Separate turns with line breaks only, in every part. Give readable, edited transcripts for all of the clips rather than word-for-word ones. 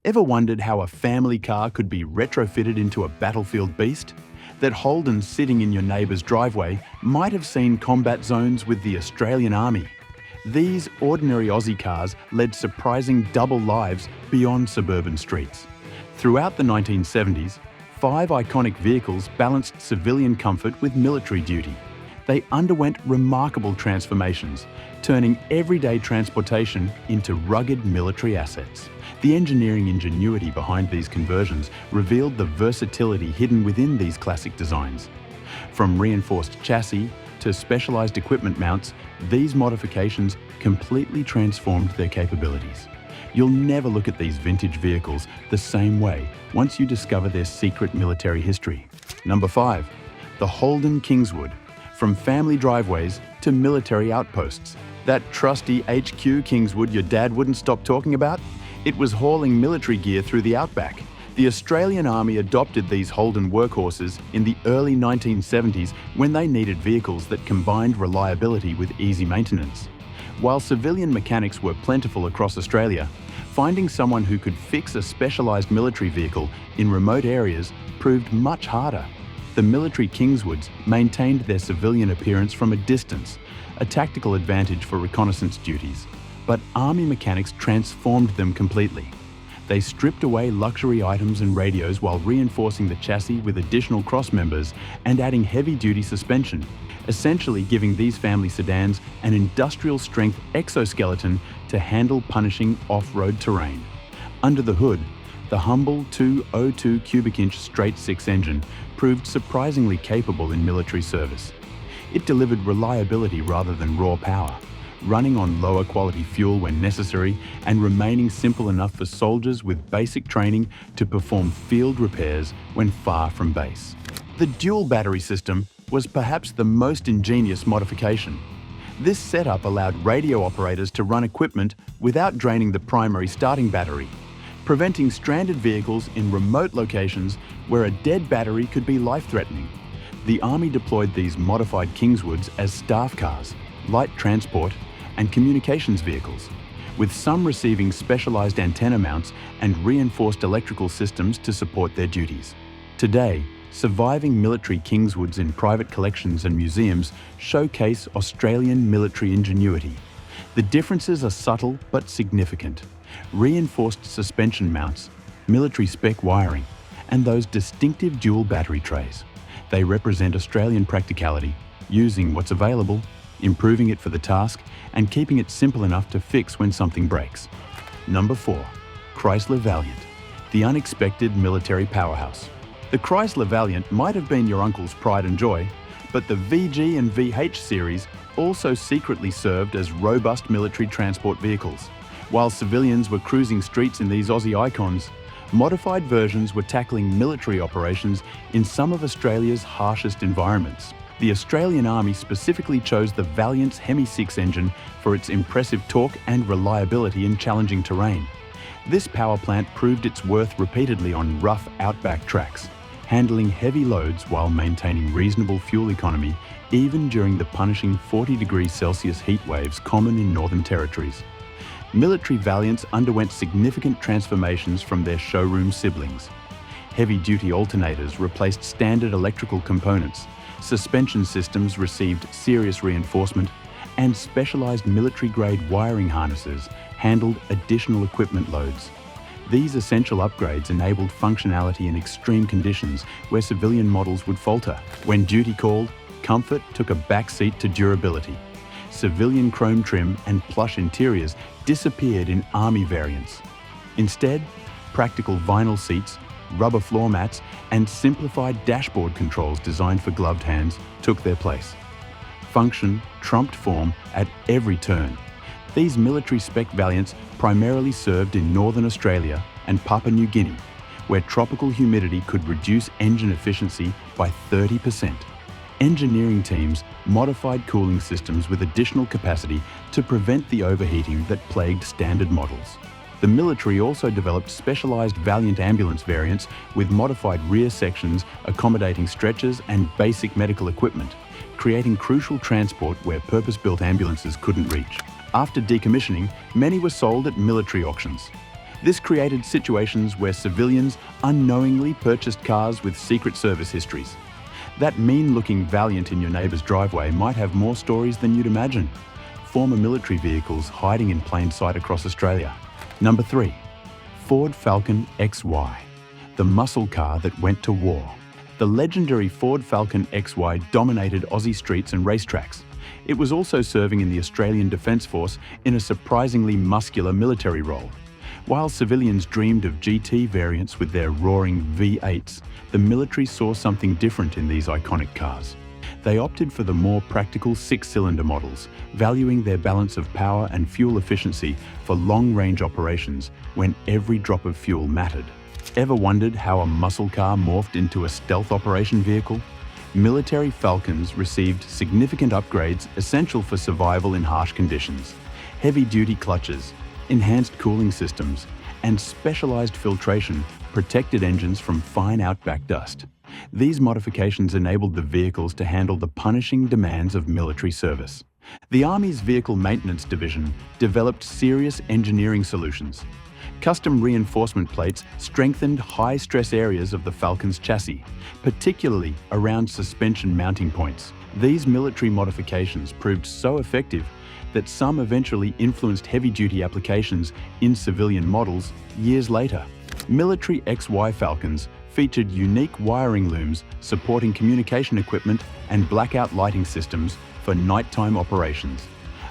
Ever wondered how a family car could be retrofitted into a battlefield beast? That Holden sitting in your neighbour's driveway might have seen combat zones with the Australian Army? These ordinary Aussie cars led surprising double lives beyond suburban streets. Throughout the 1970s, 5 iconic vehicles balanced civilian comfort with military duty. They underwent remarkable transformations, turning everyday transportation into rugged military assets. The engineering ingenuity behind these conversions revealed the versatility hidden within these classic designs. From reinforced chassis to specialized equipment mounts, these modifications completely transformed their capabilities. You'll never look at these vintage vehicles the same way once you discover their secret military history. Number 5. The Holden Kingswood. From family driveways to military outposts. That trusty HQ Kingswood your dad wouldn't stop talking about? It was hauling military gear through the outback. The Australian Army adopted these Holden workhorses in the early 1970s when they needed vehicles that combined reliability with easy maintenance. While civilian mechanics were plentiful across Australia, finding someone who could fix a specialised military vehicle in remote areas proved much harder. The military Kingswoods maintained their civilian appearance from a distance, a tactical advantage for reconnaissance duties. But Army mechanics transformed them completely. They stripped away luxury items and radios while reinforcing the chassis with additional crossmembers and adding heavy-duty suspension, essentially giving these family sedans an industrial-strength exoskeleton to handle punishing off-road terrain. Under the hood, the humble 202 cubic-inch straight-six engine proved surprisingly capable in military service. It delivered reliability rather than raw power, running on lower quality fuel when necessary and remaining simple enough for soldiers with basic training to perform field repairs when far from base. The dual battery system was perhaps the most ingenious modification. This setup allowed radio operators to run equipment without draining the primary starting battery, preventing stranded vehicles in remote locations where a dead battery could be life-threatening. The Army deployed these modified Kingswoods as staff cars, light transport, and communications vehicles, with some receiving specialized antenna mounts and reinforced electrical systems to support their duties. Today, surviving military Kingswoods in private collections and museums showcase Australian military ingenuity. The differences are subtle but significant. Reinforced suspension mounts, military spec wiring, and those distinctive dual battery trays. They represent Australian practicality, using what's available, improving it for the task, and keeping it simple enough to fix when something breaks. Number 4. Chrysler Valiant, the unexpected military powerhouse. The Chrysler Valiant might have been your uncle's pride and joy, but the VG and VH series also secretly served as robust military transport vehicles. While civilians were cruising streets in these Aussie icons, modified versions were tackling military operations in some of Australia's harshest environments. The Australian Army specifically chose the Valiant's Hemi-6 engine for its impressive torque and reliability in challenging terrain. This power plant proved its worth repeatedly on rough outback tracks, handling heavy loads while maintaining reasonable fuel economy even during the punishing 40°C heat waves common in Northern Territories. Military Valiants underwent significant transformations from their showroom siblings. Heavy-duty alternators replaced standard electrical components, suspension systems received serious reinforcement, and specialized military-grade wiring harnesses handled additional equipment loads. These essential upgrades enabled functionality in extreme conditions where civilian models would falter. When duty called, comfort took a backseat to durability. Civilian chrome trim and plush interiors disappeared in Army variants. Instead, practical vinyl seats, rubber floor mats, and simplified dashboard controls designed for gloved hands took their place. Function trumped form at every turn. These military spec Valiants primarily served in Northern Australia and Papua New Guinea, where tropical humidity could reduce engine efficiency by 30%. Engineering teams modified cooling systems with additional capacity to prevent the overheating that plagued standard models. The military also developed specialized Valiant ambulance variants with modified rear sections accommodating stretchers and basic medical equipment, creating crucial transport where purpose-built ambulances couldn't reach. After decommissioning, many were sold at military auctions. This created situations where civilians unknowingly purchased cars with Secret Service histories. That mean-looking Valiant in your neighbour's driveway might have more stories than you'd imagine. Former military vehicles hiding in plain sight across Australia. Number 3. Ford Falcon XY, the muscle car that went to war. The legendary Ford Falcon XY dominated Aussie streets and racetracks. It was also serving in the Australian Defence Force in a surprisingly muscular military role. While civilians dreamed of GT variants with their roaring V8s, the military saw something different in these iconic cars. They opted for the more practical 6-cylinder models, valuing their balance of power and fuel efficiency for long-range operations when every drop of fuel mattered. Ever wondered how a muscle car morphed into a stealth operation vehicle? Military Falcons received significant upgrades essential for survival in harsh conditions. Heavy-duty clutches, enhanced cooling systems, and specialized filtration protected engines from fine outback dust. These modifications enabled the vehicles to handle the punishing demands of military service. The Army's Vehicle Maintenance Division developed serious engineering solutions. Custom reinforcement plates strengthened high-stress areas of the Falcon's chassis, particularly around suspension mounting points. These military modifications proved so effective that some eventually influenced heavy-duty applications in civilian models years later. Military XY Falcons featured unique wiring looms supporting communication equipment and blackout lighting systems for nighttime operations,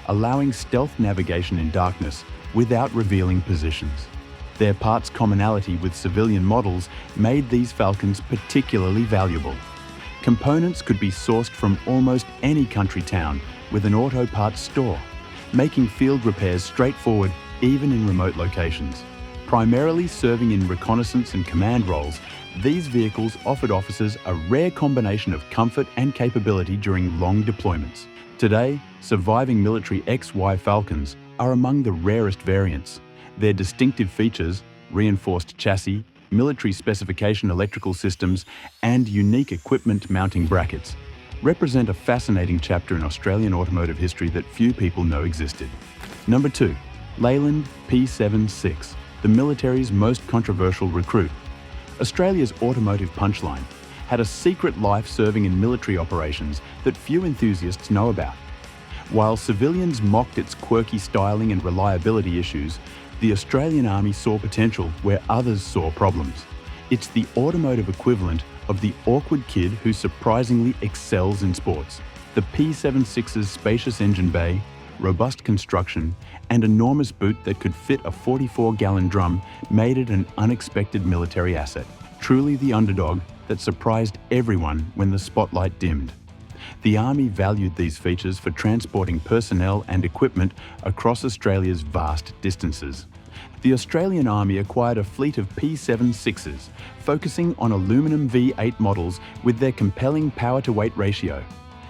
allowing stealth navigation in darkness without revealing positions. Their parts commonality with civilian models made these Falcons particularly valuable. Components could be sourced from almost any country town with an auto parts store, making field repairs straightforward even in remote locations. Primarily serving in reconnaissance and command roles, these vehicles offered officers a rare combination of comfort and capability during long deployments. Today, surviving military XY Falcons are among the rarest variants. Their distinctive features, reinforced chassis, military specification electrical systems, and unique equipment mounting brackets, represent a fascinating chapter in Australian automotive history that few people know existed. Number 2. Leeland P76, the military's most controversial recruit. Australia's automotive punchline had a secret life serving in military operations that few enthusiasts know about. While civilians mocked its quirky styling and reliability issues, the Australian Army saw potential where others saw problems. It's the automotive equivalent of the awkward kid who surprisingly excels in sports. The P76's spacious engine bay, robust construction, and enormous boot that could fit a 44-gallon drum made it an unexpected military asset. Truly the underdog that surprised everyone when the spotlight dimmed. The Army valued these features for transporting personnel and equipment across Australia's vast distances. The Australian Army acquired a fleet of P76s, focusing on aluminum V8 models with their compelling power-to-weight ratio.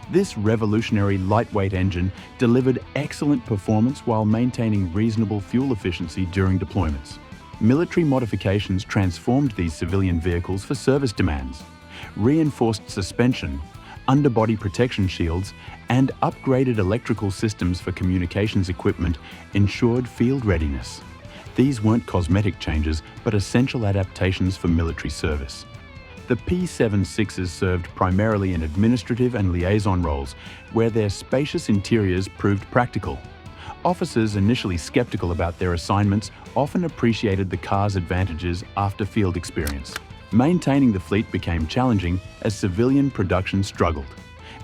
This revolutionary lightweight engine delivered excellent performance while maintaining reasonable fuel efficiency during deployments. Military modifications transformed these civilian vehicles for service demands. Reinforced suspension, underbody protection shields, and upgraded electrical systems for communications equipment ensured field readiness. These weren't cosmetic changes, but essential adaptations for military service. The P76s served primarily in administrative and liaison roles, where their spacious interiors proved practical. Officers initially skeptical about their assignments often appreciated the car's advantages after field experience. Maintaining the fleet became challenging as civilian production struggled.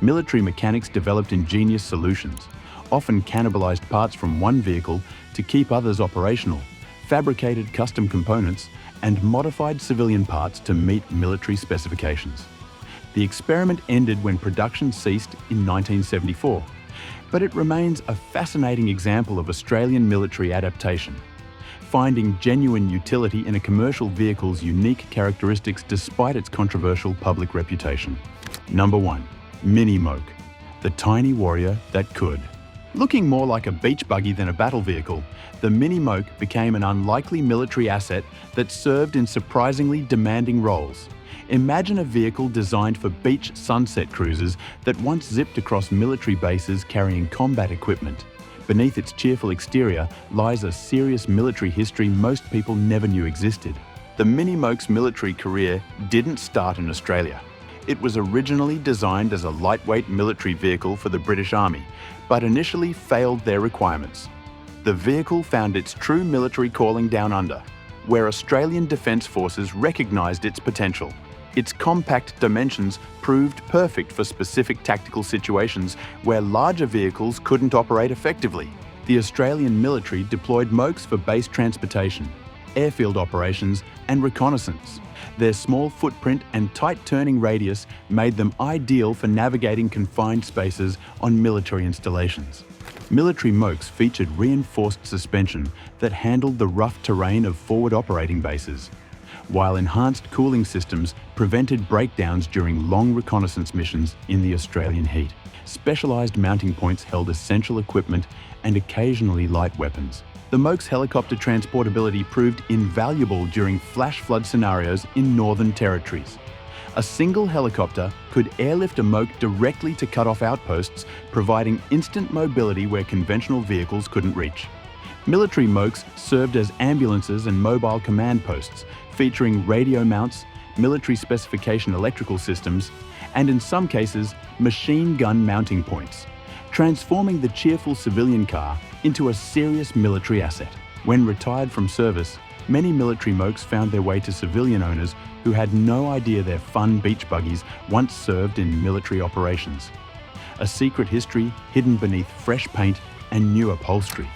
Military mechanics developed ingenious solutions, often cannibalized parts from one vehicle to keep others operational, fabricated custom components, and modified civilian parts to meet military specifications. The experiment ended when production ceased in 1974, but it remains a fascinating example of Australian military adaptation, finding genuine utility in a commercial vehicle's unique characteristics despite its controversial public reputation. Number 1. Mini Moke, the tiny warrior that could. Looking more like a beach buggy than a battle vehicle, the Mini Moke became an unlikely military asset that served in surprisingly demanding roles. Imagine a vehicle designed for beach sunset cruises that once zipped across military bases carrying combat equipment. Beneath its cheerful exterior lies a serious military history most people never knew existed. The Mini Moke's military career didn't start in Australia. It was originally designed as a lightweight military vehicle for the British Army, but initially failed their requirements. The vehicle found its true military calling down under, where Australian Defence Forces recognised its potential. Its compact dimensions proved perfect for specific tactical situations where larger vehicles couldn't operate effectively. The Australian military deployed Mokes for base transportation, airfield operations and reconnaissance. Their small footprint and tight turning radius made them ideal for navigating confined spaces on military installations. Military Mokes featured reinforced suspension that handled the rough terrain of forward operating bases, while enhanced cooling systems prevented breakdowns during long reconnaissance missions in the Australian heat. Specialised mounting points held essential equipment and occasionally light weapons. The Moke's helicopter transportability proved invaluable during flash flood scenarios in Northern Territories. A single helicopter could airlift a Moke directly to cut off outposts, providing instant mobility where conventional vehicles couldn't reach. Military Mokes served as ambulances and mobile command posts, featuring radio mounts, military specification electrical systems, and in some cases, machine gun mounting points, transforming the cheerful civilian car into a serious military asset. When retired from service, many military Mokes found their way to civilian owners who had no idea their fun beach buggies once served in military operations. A secret history hidden beneath fresh paint and new upholstery.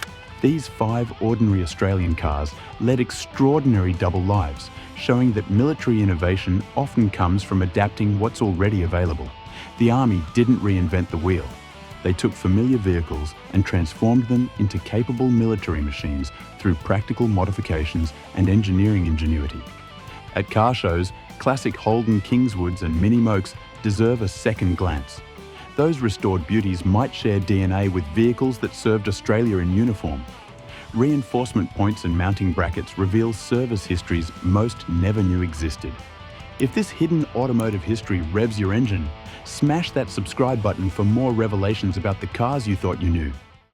These 5 ordinary Australian cars led extraordinary double lives, showing that military innovation often comes from adapting what's already available. The Army didn't reinvent the wheel. They took familiar vehicles and transformed them into capable military machines through practical modifications and engineering ingenuity. At car shows, classic Holden Kingswoods and Mini Mokes deserve a second glance. Those restored beauties might share DNA with vehicles that served Australia in uniform. Reinforcement points and mounting brackets reveal service histories most never knew existed. If this hidden automotive history revs your engine, smash that subscribe button for more revelations about the cars you thought you knew.